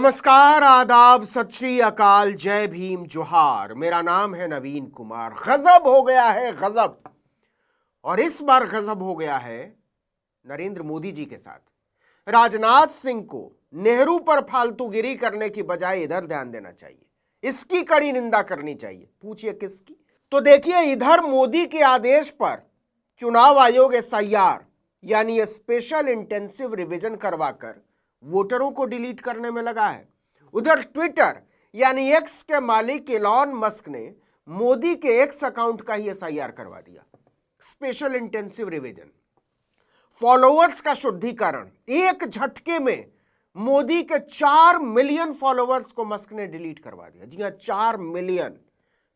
नमस्कार, आदाब, सत श्री अकाल, जय भीम, जोहार। मेरा नाम है नवीन कुमार। गजब हो गया है, गजब। और इस बार गजब हो गया है नरेंद्र मोदी जी के साथ। राजनाथ सिंह को नेहरू पर फालतूगिरी करने की बजाय इधर ध्यान देना चाहिए, इसकी कड़ी निंदा करनी चाहिए। पूछिए किसकी? तो देखिए, इधर मोदी के आदेश पर चुनाव आयोग SIR यानी स्पेशल इंटेंसिव रिवीजन करवाकर वोटरों को डिलीट करने में लगा है। उधर ट्विटर यानी एक्स के मालिक एलॉन मस्क ने मोदी के एक्स अकाउंट का ही SIR करवा दिया। स्पेशल इंटेंसिव रिवीजन, फॉलोअर्स का शुद्धिकरण। एक झटके में मोदी के 4 मिलियन फॉलोअर्स को मस्क ने डिलीट करवा दिया। जी हां, 4 मिलियन,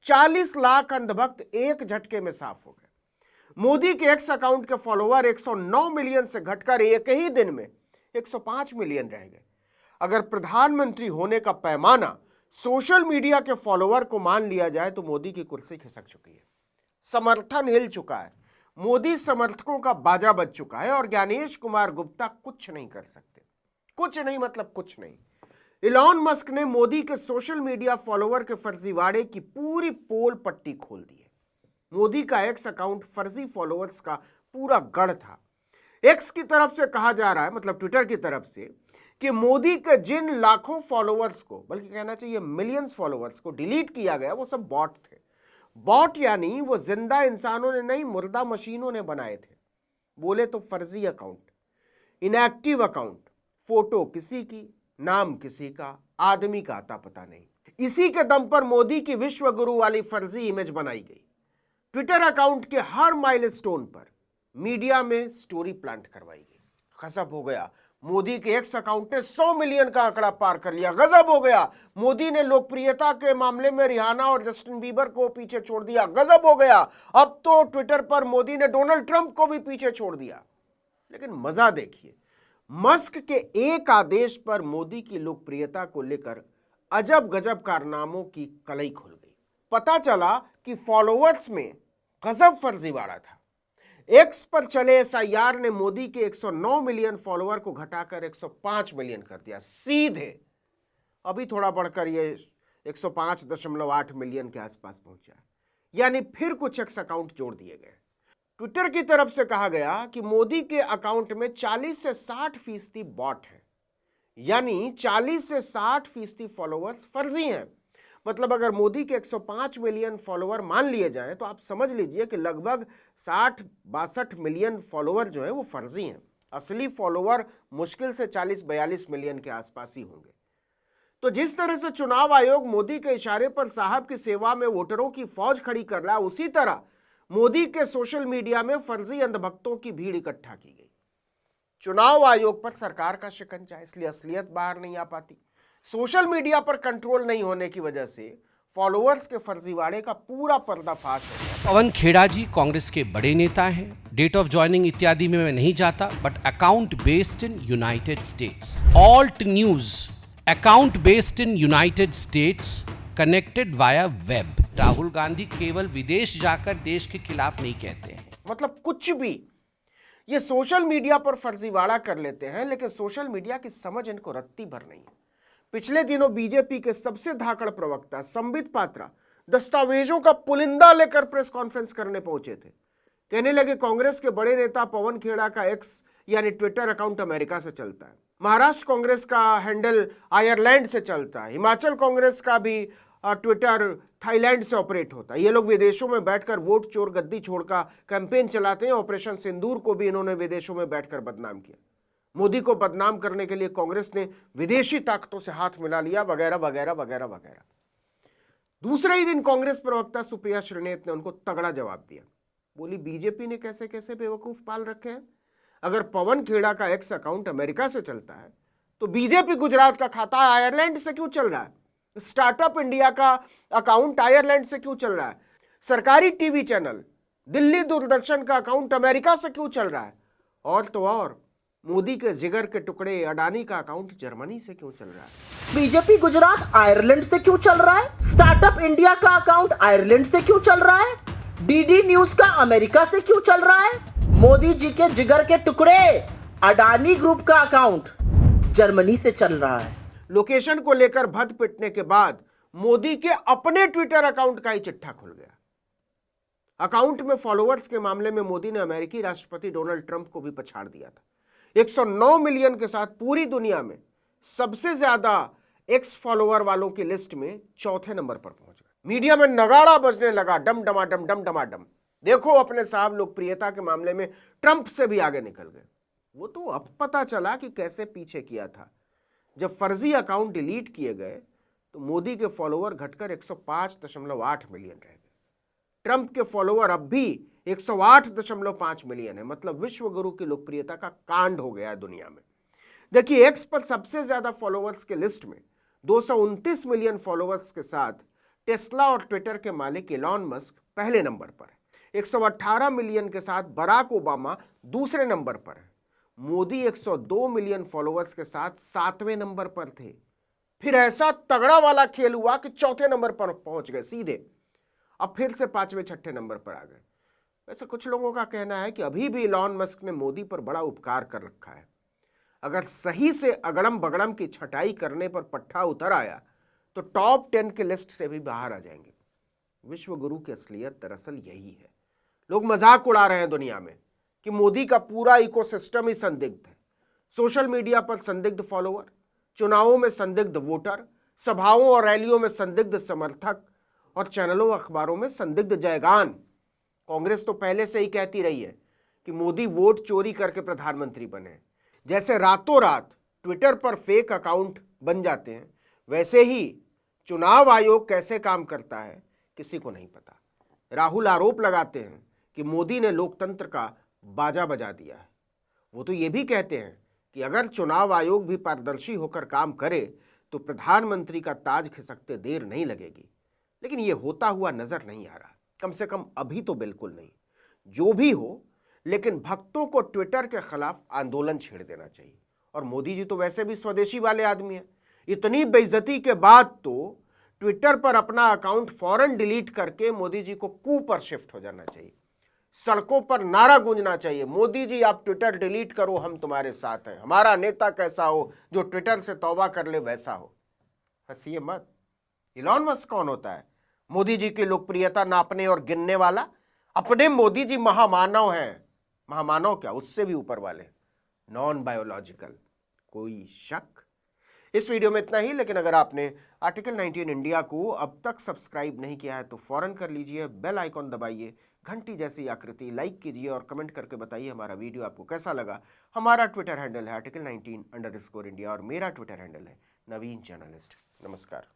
40 लाख अंधभक्त एक झटके में साफ हो गए। मोदी के एक्स अकाउंट के फॉलोअर 109 मिलियन से घटकर एक ही दिन में 105 मिलियन रह गए। अगर प्रधानमंत्री होने का पैमाना सोशल मीडिया के फॉलोअर को मान लिया जाए तो मोदी की कुर्सी खिसक चुकी है, समर्थन हिल चुका है, मोदी समर्थकों का बाजा बज चुका है और ज्ञानेश कुमार गुप्ता कुछ नहीं कर सकते। कुछ नहीं मतलब कुछ नहीं। इलॉन मस्क ने मोदी के सोशल मीडिया फॉलोअर के फर्जीवाड़े की पूरी पोल पट्टी खोल दी है। मोदी का एक्स अकाउंट फर्जी फॉलोअर्स का पूरा गढ़ था। एक्स की तरफ से कहा जा रहा है, मतलब ट्विटर की तरफ से, कि मोदी के जिन लाखों फॉलोअर्स को, बल्कि कहना चाहिए मिलियंस फॉलोअर्स को डिलीट किया गया, वो सब बॉट थे। बॉट यानी वो जिंदा इंसानों ने नहीं, मुर्दा मशीनों ने बनाए थे। बोले तो फर्जी अकाउंट, इनएक्टिव अकाउंट, फोटो किसी की, नाम किसी का, आदमी का आता पता नहीं। इसी के दम पर मोदी की विश्व गुरु वाली फर्जी इमेज बनाई गई। ट्विटर अकाउंट के हर माइलस्टोन पर मीडिया में स्टोरी प्लांट करवाई गई। गजब हो गया, मोदी के एक्स अकाउंट ने 100 मिलियन का आंकड़ा पार कर लिया। गजब हो गया, मोदी ने लोकप्रियता के मामले में रिहाना और जस्टिन बीबर को पीछे छोड़ दिया। गजब हो गया, अब तो ट्विटर पर मोदी ने डोनाल्ड ट्रंप को भी पीछे छोड़ दिया। लेकिन मजा देखिए, मस्क के एक आदेश पर मोदी की लोकप्रियता को लेकर अजब गजब कारनामों की कलई खुल गई। पता चला कि फॉलोअर्स में गजब फर्जीवाड़ा था। एक्स पर चले SIR ने मोदी के 109 मिलियन फॉलोअर को घटाकर 105 मिलियन कर दिया सीधे। अभी थोड़ा बढ़कर ये 105.8 मिलियन के आसपास पहुंचा, यानी फिर कुछ एक्स अकाउंट जोड़ दिए गए। ट्विटर की तरफ से कहा गया कि मोदी के अकाउंट में 40 से 60% बॉट है, यानी 40 से 60% फॉलोअर्स फर्जी हैं। मतलब अगर मोदी के 105 मिलियन फॉलोअर मान लिए जाएं तो आप समझ लीजिए कि लगभग 60-62 मिलियन फॉलोअर जो है वो फर्जी हैं। असली फॉलोअर मुश्किल से 40-42 मिलियन के आसपास ही होंगे। तो जिस तरह से चुनाव आयोग मोदी के इशारे पर साहब की सेवा में वोटरों की फौज खड़ी कर रहा है, उसी तरह मोदी के सोशल मीडिया में फर्जी अंधभक्तों की भीड़ इकट्ठा की गई। चुनाव आयोग पर सरकार का शिकंजा, इसलिए असलियत बाहर नहीं आ पाती। सोशल मीडिया पर कंट्रोल नहीं होने की वजह से फॉलोअर्स के फर्जीवाड़े का पूरा पर्दाफाश है। पवन खेड़ा जी कांग्रेस के बड़े नेता हैं। डेट ऑफ ज्वाइनिंग इत्यादि में मैं नहीं जाता, but account based in United states. Alt news account based in United states, connected via web. Rahul Gandhi केवल विदेश जाकर देश के खिलाफ नहीं कहते हैं। मतलब कुछ भी ये सोशल मीडिया पर फर्जीवाड़ा कर लेते हैं, लेकिन सोशल मीडिया की समझ इनको रत्ती भर नहीं है। पिछले दिनों बीजेपी के सबसे धाकड़ प्रवक्ता संबित पात्रा दस्तावेजों का पुलिंदा लेकर प्रेस कॉन्फ्रेंस करने पहुंचे थे। कहने लगे कांग्रेस के बड़े नेता पवन खेड़ा का एक्स यानी ट्विटर अकाउंट अमेरिका से चलता है, महाराष्ट्र कांग्रेस का हैंडल आयरलैंड से चलता है, हिमाचल कांग्रेस का भी ट्विटर थाईलैंड से ऑपरेट होता है। ये लोग विदेशों में बैठकर वोट चोर गद्दी छोड़ का कैंपेन चलाते हैं। ऑपरेशन सिंदूर को भी इन्होंने विदेशों में बैठकर बदनाम किया। मोदी को बदनाम करने के लिए कांग्रेस ने विदेशी ताकतों से हाथ मिला लिया, वगैरह वगैरह वगैरह वगैरह। दूसरे ही दिन कांग्रेस प्रवक्ता सुप्रिया श्रीनेत ने उनको तगड़ा जवाब दिया। बोली, बीजेपी ने कैसे कैसे बेवकूफ पाल रखे हैं। अगर पवन खेड़ा का एक्स अकाउंट अमेरिका से चलता है तो बीजेपी गुजरात का खाता आयरलैंड से क्यों चल रहा है? स्टार्टअप इंडिया का अकाउंट आयरलैंड से क्यों चल रहा है? सरकारी टीवी चैनल दिल्ली दूरदर्शन का अकाउंट अमेरिका से क्यों चल रहा है? और तो और मोदी के जिगर के टुकड़े अडानी का अकाउंट जर्मनी से क्यों चल रहा है? बीजेपी गुजरात आयरलैंड से क्यों चल रहा है? स्टार्टअप इंडिया का अकाउंट आयरलैंड से क्यों चल रहा है? डीडी न्यूज का अमेरिका से क्यों चल रहा है? मोदी जी के जिगर के टुकड़े अडानी ग्रुप का अकाउंट जर्मनी से चल रहा है। लोकेशन को लेकर भद पिटने के बाद मोदी के अपने ट्विटर अकाउंट का ही चिट्ठा खुल गया। अकाउंट में फॉलोअर्स के मामले में मोदी ने अमेरिकी राष्ट्रपति डोनाल्ड ट्रंप को भी पछाड़ दिया था। 109 मिलियन के साथ पूरी दुनिया में सबसे ज्यादा एक्स फॉलोअर वालों की लिस्ट में चौथे नंबर पर पहुंच गए। मीडिया में नगाड़ा बजने लगा, डम डमाडम। देखो अपने साहब लोकप्रियता के मामले में ट्रंप से भी आगे निकल गए। वो तो अब पता चला कि कैसे पीछे किया था। जब फर्जी अकाउंट डिलीट किए गए तो मोदी के फॉलोअर घटकर 105.8 मिलियन रह गए। ट्रंप के फॉलोअर अब भी 108.5 मिलियन है। मतलब विश्व गुरु की लोकप्रियता का कांड हो गया है दुनिया में। देखिए, एक्स पर सबसे ज्यादा फॉलोअर्स के लिस्ट में 229 मिलियन फॉलोअर्स के साथ टेस्ला और ट्विटर के मालिक इलॉन मस्क पहले नंबर पर है। 118 मिलियन के साथ बराक ओबामा दूसरे नंबर पर है। मोदी 102 मिलियन फॉलोअर्स के साथ 7वें नंबर पर थे। फिर ऐसा तगड़ा वाला खेल हुआ कि चौथे नंबर पर पहुंच गए सीधे। अब फिर से 5वें 6ठे नंबर पर आ गए। वैसे कुछ लोगों का कहना है कि अभी भी इलॉन मस्क ने मोदी पर बड़ा उपकार कर रखा है। अगर सही से अगड़म बगड़म की छटाई करने पर पट्टा उतर आया तो टॉप 10 के लिस्ट से भी बाहर आ जाएंगे। विश्व गुरु की असलियत दरअसल यही है। लोग मजाक उड़ा रहे हैं दुनिया में कि मोदी का पूरा इकोसिस्टम ही संदिग्ध है। सोशल मीडिया पर संदिग्ध फॉलोअर, चुनावों में संदिग्ध वोटर, सभाओं और रैलियों में संदिग्ध समर्थक और चैनलों अखबारों में संदिग्ध जयगान। कांग्रेस तो पहले से ही कहती रही है कि मोदी वोट चोरी करके प्रधानमंत्री बने। जैसे रातों रात ट्विटर पर फेक अकाउंट बन जाते हैं, वैसे ही चुनाव आयोग कैसे काम करता है किसी को नहीं पता। राहुल आरोप लगाते हैं कि मोदी ने लोकतंत्र का बाजा बजा दिया है। वो तो ये भी कहते हैं कि अगर चुनाव आयोग भी पारदर्शी होकर काम करे तो प्रधानमंत्री का ताज खिसकते देर नहीं लगेगी। लेकिन ये होता हुआ नजर नहीं आ रहा, कम से कम अभी तो बिल्कुल नहीं। जो भी हो, लेकिन भक्तों को ट्विटर के खिलाफ आंदोलन छेड़ देना चाहिए। और मोदी जी तो वैसे भी स्वदेशी वाले आदमी हैं। इतनी बेइज्जती के बाद तो ट्विटर पर अपना अकाउंट फौरन डिलीट करके मोदी जी को कू पर शिफ्ट हो जाना चाहिए। सड़कों पर नारा गूंजना चाहिए, मोदी जी आप ट्विटर डिलीट करो, हम तुम्हारे साथ हैं। हमारा नेता कैसा हो, जो ट्विटर से तौबा कर ले वैसा हो। हंसिए मत। इलॉन मस्क कौन होता है मोदी जी की लोकप्रियता नापने और गिनने वाला? अपने मोदी जी महामानव हैं। महामानव क्या, उससे भी ऊपर वाले, नॉन बायोलॉजिकल। कोई शक? इस वीडियो में इतना ही। लेकिन अगर आपने आर्टिकल 19 इंडिया को अब तक सब्सक्राइब नहीं किया है तो फौरन कर लीजिए। बेल आइकॉन दबाइए, घंटी जैसी आकृति लाइक कीजिए और कमेंट करके बताइए हमारा वीडियो आपको कैसा लगा। हमारा ट्विटर हैंडल है article19_India और मेरा ट्विटर हैंडल है नवीन जर्नलिस्ट। नमस्कार।